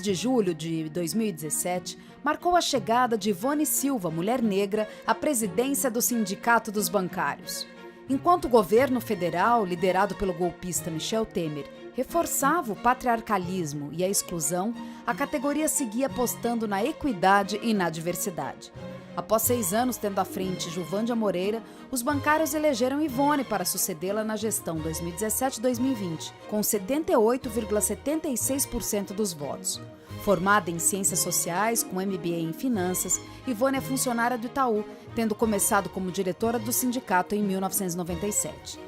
10 de julho de 2017 marcou a chegada de Ivone Silva, mulher negra, à presidência do Sindicato dos Bancários. Enquanto o governo federal, liderado pelo golpista Michel Temer, reforçava o patriarcalismo e a exclusão, a categoria seguia apostando na equidade e na diversidade. Após 6 anos tendo à frente Juvândia Moreira, os bancários elegeram Ivone para sucedê-la na gestão 2017-2020, com 78,76% dos votos. Formada em Ciências Sociais, com MBA em Finanças, Ivone é funcionária do Itaú, tendo começado como diretora do sindicato em 1997.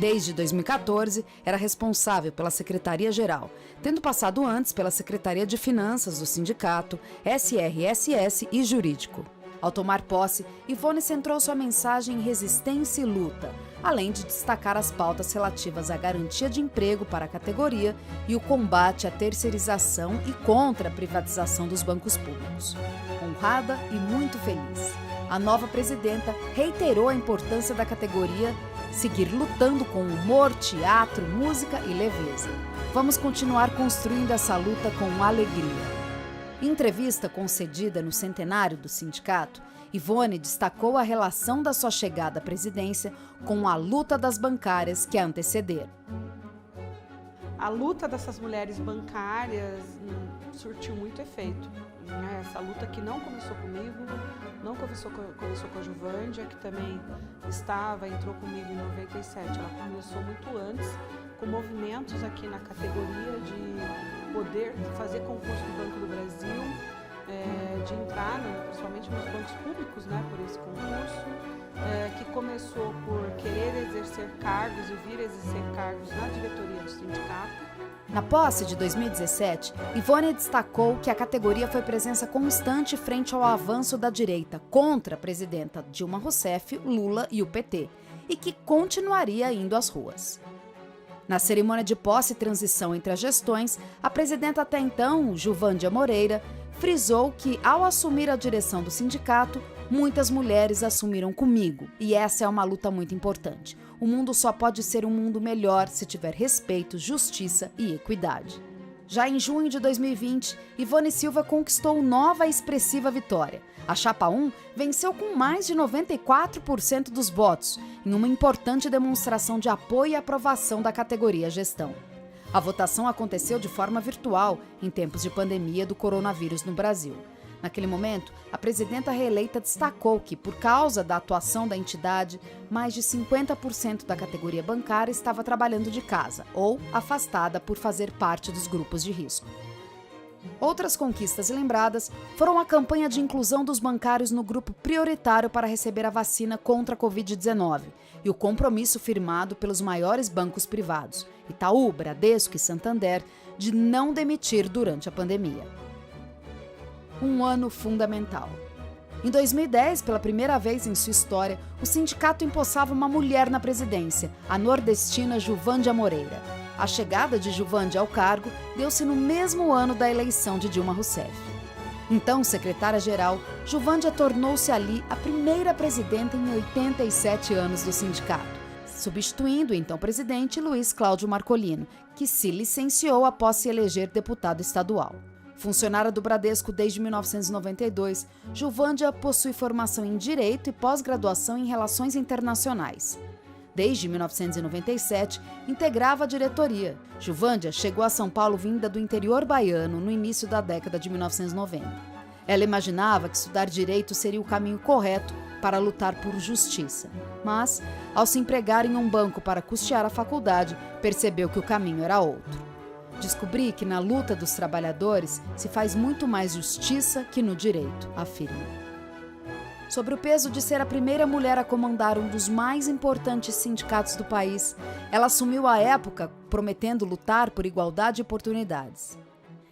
Desde 2014, era responsável pela Secretaria-Geral, tendo passado antes pela Secretaria de Finanças do sindicato, SRSS e Jurídico. Ao tomar posse, Ivone centrou sua mensagem em resistência e luta, além de destacar as pautas relativas à garantia de emprego para a categoria e o combate à terceirização e contra a privatização dos bancos públicos. Honrada e muito feliz, a nova presidenta reiterou a importância da categoria seguir lutando com humor, teatro, música e leveza. Vamos continuar construindo essa luta com alegria. Em entrevista concedida no centenário do sindicato, Ivone destacou a relação da sua chegada à presidência com a luta das bancárias que a antecederam. A luta dessas mulheres bancárias surtiu muito efeito. Essa luta que não começou comigo, não começou com a Juvândia, que também entrou comigo em 97. Ela começou muito antes, com movimentos aqui na categoria de poder fazer concurso do Banco do Brasil, de entrar, principalmente nos bancos públicos, por esse concurso, que começou por querer exercer cargos e vir exercer cargos na diretoria do sindicato. Na posse de 2017, Ivone destacou que a categoria foi presença constante frente ao avanço da direita contra a presidenta Dilma Rousseff, Lula e o PT, e que continuaria indo às ruas. Na cerimônia de posse e transição entre as gestões, a presidenta até então, Juvândia Moreira, frisou que, ao assumir a direção do sindicato, muitas mulheres assumiram comigo, e essa é uma luta muito importante. O mundo só pode ser um mundo melhor se tiver respeito, justiça e equidade. Já em junho de 2020, Ivone Silva conquistou nova e expressiva vitória. A Chapa 1 venceu com mais de 94% dos votos, em uma importante demonstração de apoio e aprovação da categoria gestão. A votação aconteceu de forma virtual, em tempos de pandemia do coronavírus no Brasil. Naquele momento, a presidenta reeleita destacou que, por causa da atuação da entidade, mais de 50% da categoria bancária estava trabalhando de casa ou afastada por fazer parte dos grupos de risco. Outras conquistas lembradas foram a campanha de inclusão dos bancários no grupo prioritário para receber a vacina contra a Covid-19 e o compromisso firmado pelos maiores bancos privados, Itaú, Bradesco e Santander, de não demitir durante a pandemia. Um ano fundamental. Em 2010, pela primeira vez em sua história, o sindicato empossava uma mulher na presidência, a nordestina Juvândia Moreira. A chegada de Juvândia ao cargo deu-se no mesmo ano da eleição de Dilma Rousseff. Então, secretária-geral, Juvândia tornou-se ali a primeira presidenta em 87 anos do sindicato, substituindo o então presidente Luiz Cláudio Marcolino, que se licenciou após se eleger deputado estadual. Funcionária do Bradesco desde 1992, Juvândia possui formação em Direito e pós-graduação em Relações Internacionais. Desde 1997, integrava a diretoria. Juvândia chegou a São Paulo vinda do interior baiano no início da década de 1990. Ela imaginava que estudar Direito seria o caminho correto para lutar por justiça. Mas, ao se empregar em um banco para custear a faculdade, percebeu que o caminho era outro. Descobri que na luta dos trabalhadores se faz muito mais justiça que no direito, afirma. Sobre o peso de ser a primeira mulher a comandar um dos mais importantes sindicatos do país, ela assumiu à época prometendo lutar por igualdade de oportunidades.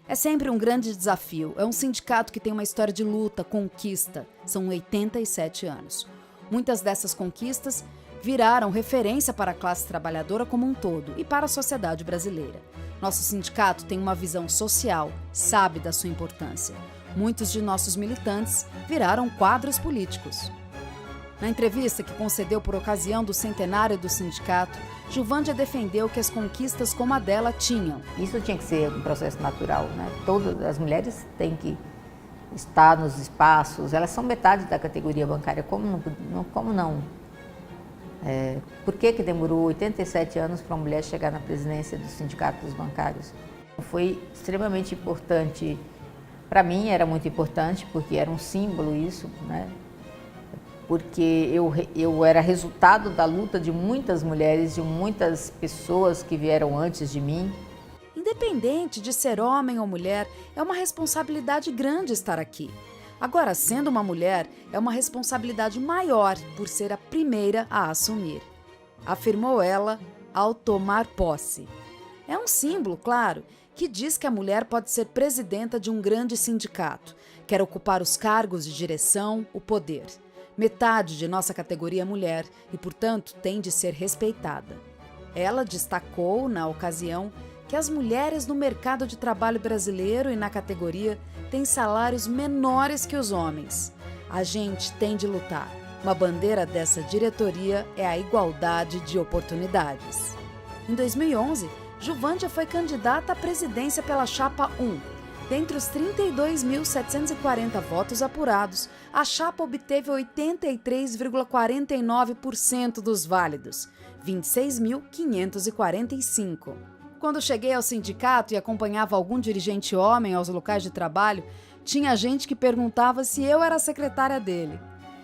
É sempre um grande desafio, é um sindicato que tem uma história de luta, conquista, são 87 anos. Muitas dessas conquistas viraram referência para a classe trabalhadora como um todo e para a sociedade brasileira. Nosso sindicato tem uma visão social, sabe da sua importância. Muitos de nossos militantes viraram quadros políticos. Na entrevista que concedeu por ocasião do centenário do sindicato, Juvândia defendeu que as conquistas como a dela tinham. Isso tinha que ser um processo natural, né? Todas as mulheres têm que estar nos espaços, elas são metade da categoria bancária, como não? Por que demorou 87 anos para uma mulher chegar na presidência do Sindicato dos Bancários? Foi extremamente importante, para mim era muito importante, porque era um símbolo isso, né? Porque eu era resultado da luta de muitas mulheres, de muitas pessoas que vieram antes de mim. Independente de ser homem ou mulher, é uma responsabilidade grande estar aqui. Agora, sendo uma mulher, é uma responsabilidade maior por ser a primeira a assumir, afirmou ela ao tomar posse. É um símbolo, claro, que diz que a mulher pode ser presidenta de um grande sindicato, quer ocupar os cargos de direção, o poder. Metade de nossa categoria é mulher e, portanto, tem de ser respeitada. Ela destacou, na ocasião, que as mulheres no mercado de trabalho brasileiro e na categoria têm salários menores que os homens. A gente tem de lutar. Uma bandeira dessa diretoria é a igualdade de oportunidades. Em 2011, Juvândia foi candidata à presidência pela Chapa 1. Dentre os 32.740 votos apurados, a chapa obteve 83,49% dos válidos, 26.545. Quando cheguei ao sindicato e acompanhava algum dirigente homem aos locais de trabalho, tinha gente que perguntava se eu era a secretária dele.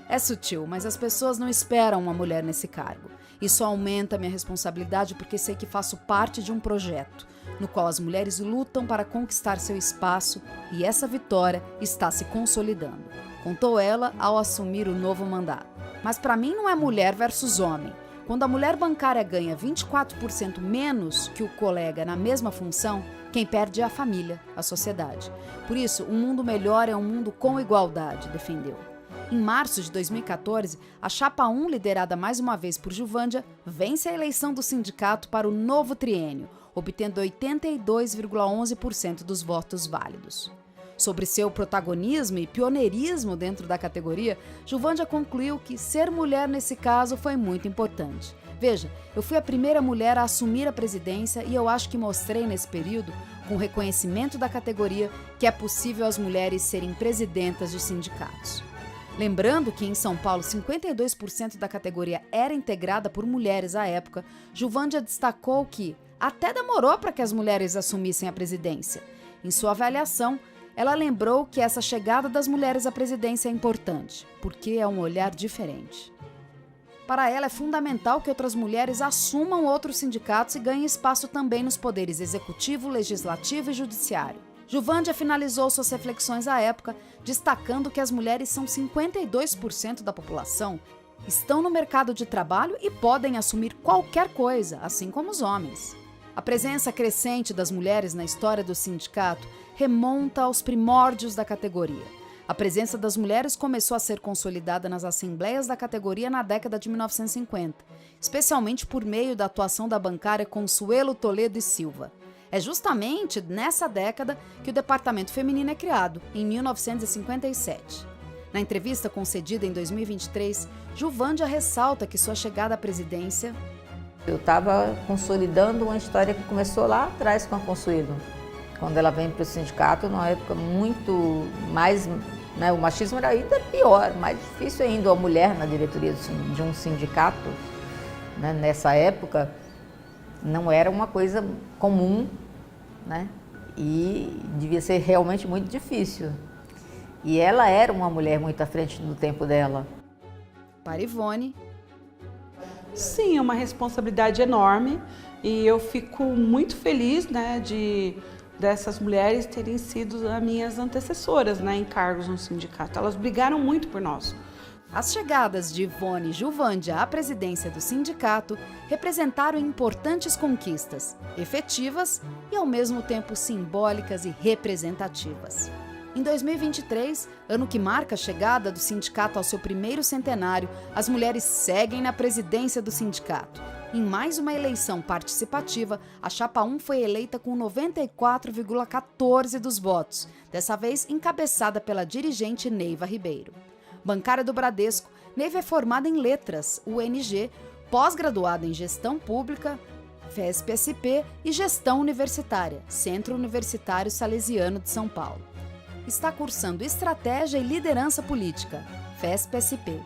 É sutil, mas as pessoas não esperam uma mulher nesse cargo. Isso aumenta minha responsabilidade porque sei que faço parte de um projeto, no qual as mulheres lutam para conquistar seu espaço e essa vitória está se consolidando, contou ela ao assumir o novo mandato. Mas para mim não é mulher versus homem. Quando a mulher bancária ganha 24% menos que o colega na mesma função, quem perde é a família, a sociedade. Por isso, um mundo melhor é um mundo com igualdade, defendeu. Em março de 2014, a Chapa 1, liderada mais uma vez por Juvândia, vence a eleição do sindicato para o novo triênio, obtendo 82,11% dos votos válidos. Sobre seu protagonismo e pioneirismo dentro da categoria, Juvândia concluiu que ser mulher nesse caso foi muito importante. Veja, eu fui a primeira mulher a assumir a presidência e eu acho que mostrei nesse período, com o reconhecimento da categoria, que é possível as mulheres serem presidentas de sindicatos. Lembrando que em São Paulo 52% da categoria era integrada por mulheres à época, Juvândia destacou que até demorou para que as mulheres assumissem a presidência. Em sua avaliação, ela lembrou que essa chegada das mulheres à presidência é importante, porque é um olhar diferente. Para ela, é fundamental que outras mulheres assumam outros sindicatos e ganhem espaço também nos poderes executivo, legislativo e judiciário. Juvândia finalizou suas reflexões à época, destacando que as mulheres são 52% da população, estão no mercado de trabalho e podem assumir qualquer coisa, assim como os homens. A presença crescente das mulheres na história do sindicato remonta aos primórdios da categoria. A presença das mulheres começou a ser consolidada nas assembleias da categoria na década de 1950, especialmente por meio da atuação da bancária Consuelo Toledo e Silva. É justamente nessa década que o Departamento Feminino é criado, em 1957. Na entrevista concedida em 2023, Juvândia ressalta que sua chegada à presidência... Eu estava consolidando uma história que começou lá atrás com a Consuelo, quando ela vem para o sindicato, numa época muito mais... Né, o machismo era ainda pior, mais difícil ainda a mulher na diretoria de um sindicato, né, nessa época. Não era uma coisa comum, né? E devia ser realmente muito difícil. E ela era uma mulher muito à frente do tempo dela. Para Ivone. Sim, é uma responsabilidade enorme e eu fico muito feliz, né, dessas mulheres terem sido as minhas antecessoras, né, em cargos no sindicato. Elas brigaram muito por nós. As chegadas de Ivone e Juvândia à presidência do sindicato representaram importantes conquistas, efetivas e ao mesmo tempo simbólicas e representativas. Em 2023, ano que marca a chegada do sindicato ao seu primeiro centenário, as mulheres seguem na presidência do sindicato. Em mais uma eleição participativa, a Chapa 1 foi eleita com 94,14% dos votos, dessa vez encabeçada pela dirigente Neiva Ribeiro. Bancária do Bradesco, Neiva é formada em Letras, UNG, pós-graduada em Gestão Pública, FESP-SP e Gestão Universitária, Centro Universitário Salesiano de São Paulo. Está cursando Estratégia e Liderança Política, FESP-SP.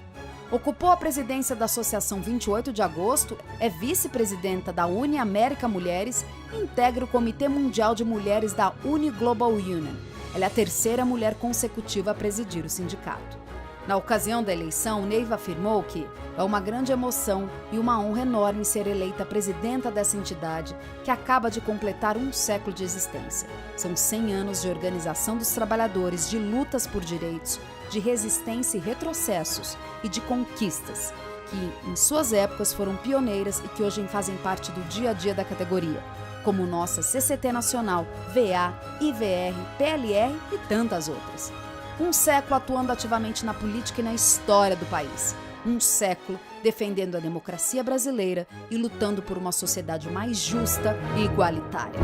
Ocupou a presidência da Associação 28 de Agosto, é vice-presidenta da Uni América Mulheres e integra o Comitê Mundial de Mulheres da Uni Global Union. Ela é a terceira mulher consecutiva a presidir o sindicato. Na ocasião da eleição, Neiva afirmou que é uma grande emoção e uma honra enorme ser eleita presidenta dessa entidade que acaba de completar um século de existência. São 100 anos de organização dos trabalhadores, de lutas por direitos, de resistência e retrocessos e de conquistas, que em suas épocas foram pioneiras e que hoje fazem parte do dia a dia da categoria, como nossa CCT Nacional, VA, IVR, PLR e tantas outras. Um século atuando ativamente na política e na história do país. Um século defendendo a democracia brasileira e lutando por uma sociedade mais justa e igualitária.